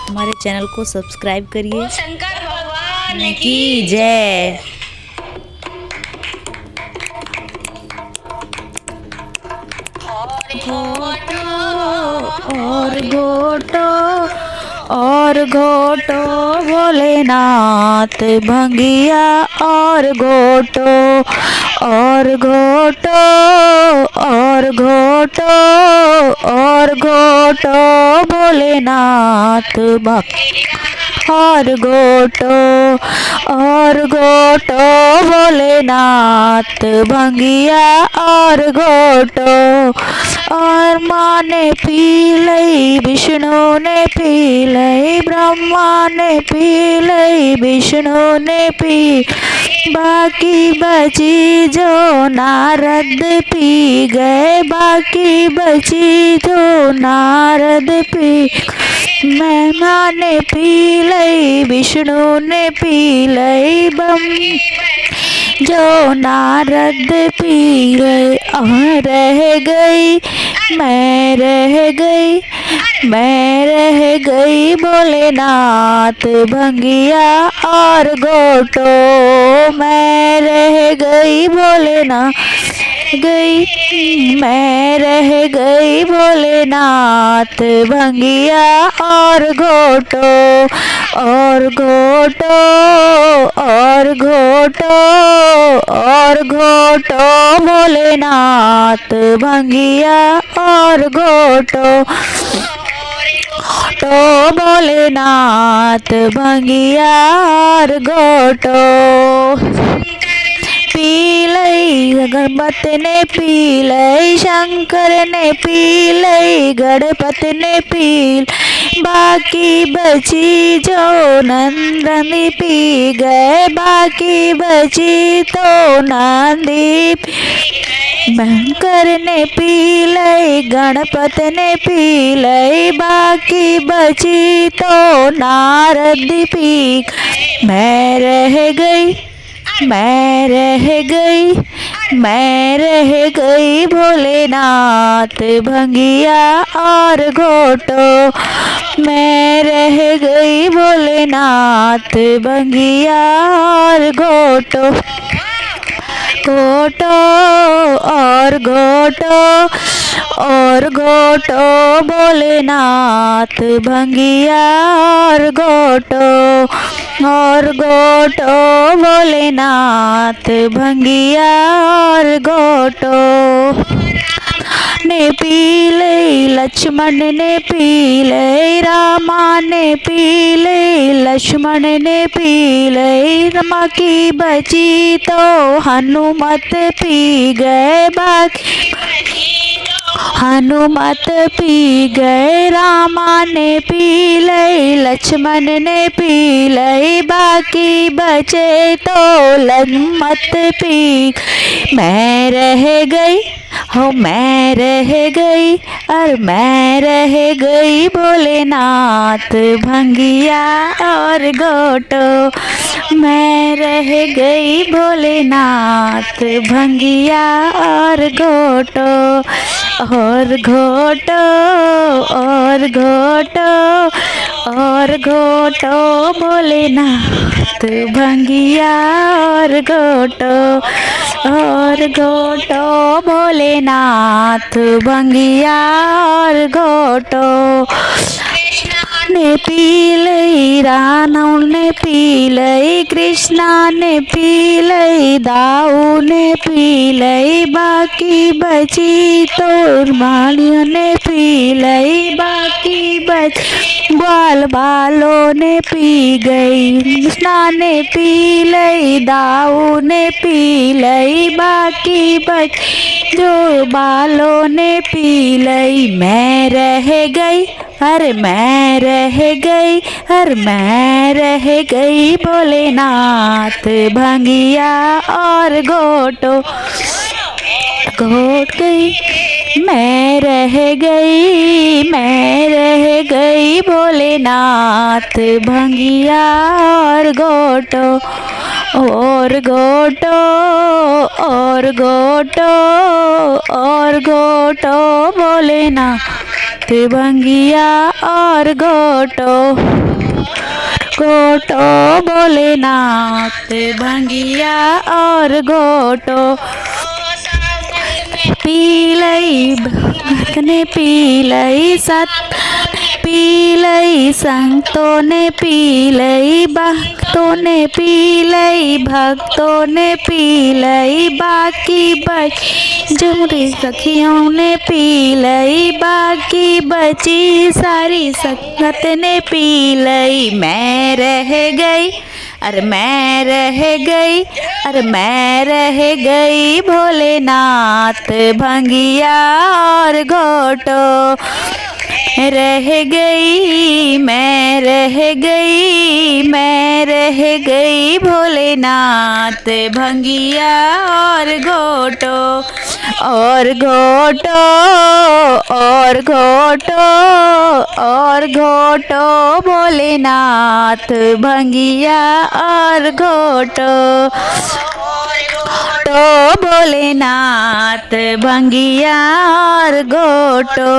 हमारे चैनल को सब्सक्राइब करिए। शंकर भगवान की जय। और घोटो और घोटो भोलेनाथ भंगिया और घोटो और घोटो और घोटो और घोटो भोलेनाथ और घोटो भोलेनाथ भंगिया और घोटो। और माँ ने पी लई, विष्णु ने पी लई, ब्रह्मा ने पी लई, विष्णु ने पी, बाकी बची जो नारद पी गए, बाकी बची जो नारद पी। ब्रह्मा ने पी लई, विष्णु ने पी लई, जो नारद पी गए। रह गई मैं रह गई, मैं रह गई भोलेनाथ भंगिया और घोटो। मैं रह गई भोलेनाथ गई, मैं रह गई भोलेनाथ भंगिया और घोटो और घोटो और घोटो और घोटो भोलेनाथ भंगिया और घोटो भोलेनाथ भंगिया और घोटो। पी लई गणपति ने पी लई, शंकर ने पी लई, गणपति ने पी, बाकी बची जो नंदी पी गए, बाकी बची तो नंदी। शंकर ने पी लई, गणपति ने पी लई, बाकी बची तो नारद पी। मैं रह गई मैं रह गई, मैं रह गई भोलेनाथ भंगिया और घोटो। मैं रह गई भोलेनाथ भंगिया और घोटो घोटो और घोटो और घोटो भोलेनाथ भंगिया और घोटो और घोटो भोलेनाथ भंगिया और घोटो। ने पी लई, लक्ष्मण ने पी लई, रामा ने पी लई, लक्ष्मण ने पी लई, रमा की बची तो हनुमत पी गए, बाकी हनुमत पी गए। रामा ने पी लई, लक्ष्मण ने पी लई, बाकी बचे तो हनुमत पी। मैं रह गई हो मैं रह गई और मैं रह गई भोलेनाथ भंगिया और घोटो। मैं रह गई भोलेनाथ भंगिया और घोटो और घोटो और घोटो और घोटो भोलेनाथ भंगिया और घोटो और घोटो भोलेनाथ भंगिया और घोटो। ने पी लई, रानौ ने पी लई, कृष्णा ने पी लई, दाऊ ने पी लई, बाकी बची तो मालियों ने पी लई, बाकी बची बाल बालों ने पी गई। कृष्णा ने पी लई, दाऊ ने पी लई, बाकी बची जो बालों ने पी लई। मैं रह गई अरे मैं रह गई अरे मैं रह गई भोलेनाथ भंगिया और घोटो घोट गई। मैं रह गई भोलेनाथ भंगिया और घोटो और घोटो और घोटो और घोटो भोलेनाथ भंगिया और घोटो घोटो भोलेनाथ भंगिया और घोटो पीलई भक्त ने पीलई सत पीलई संतों ने पीलई भक्तों ने पीलई भक्तों ने पीलई बाकी बच जुमरी सखियों ने पीलई बाकी बची सारी संगत ने पीलई मैं रह गई अरे मैं रह गई अरे मैं रह गई भोलेनाथ भंगिया और घोटो रह गई मैं रह गई मैं रह गई भोलेनाथ भंगिया और घोटो और घोटो और घोटो और घोटो भोलेनाथ भंगिया और घोटो तो भोलेनाथ भंगिया और घोटो।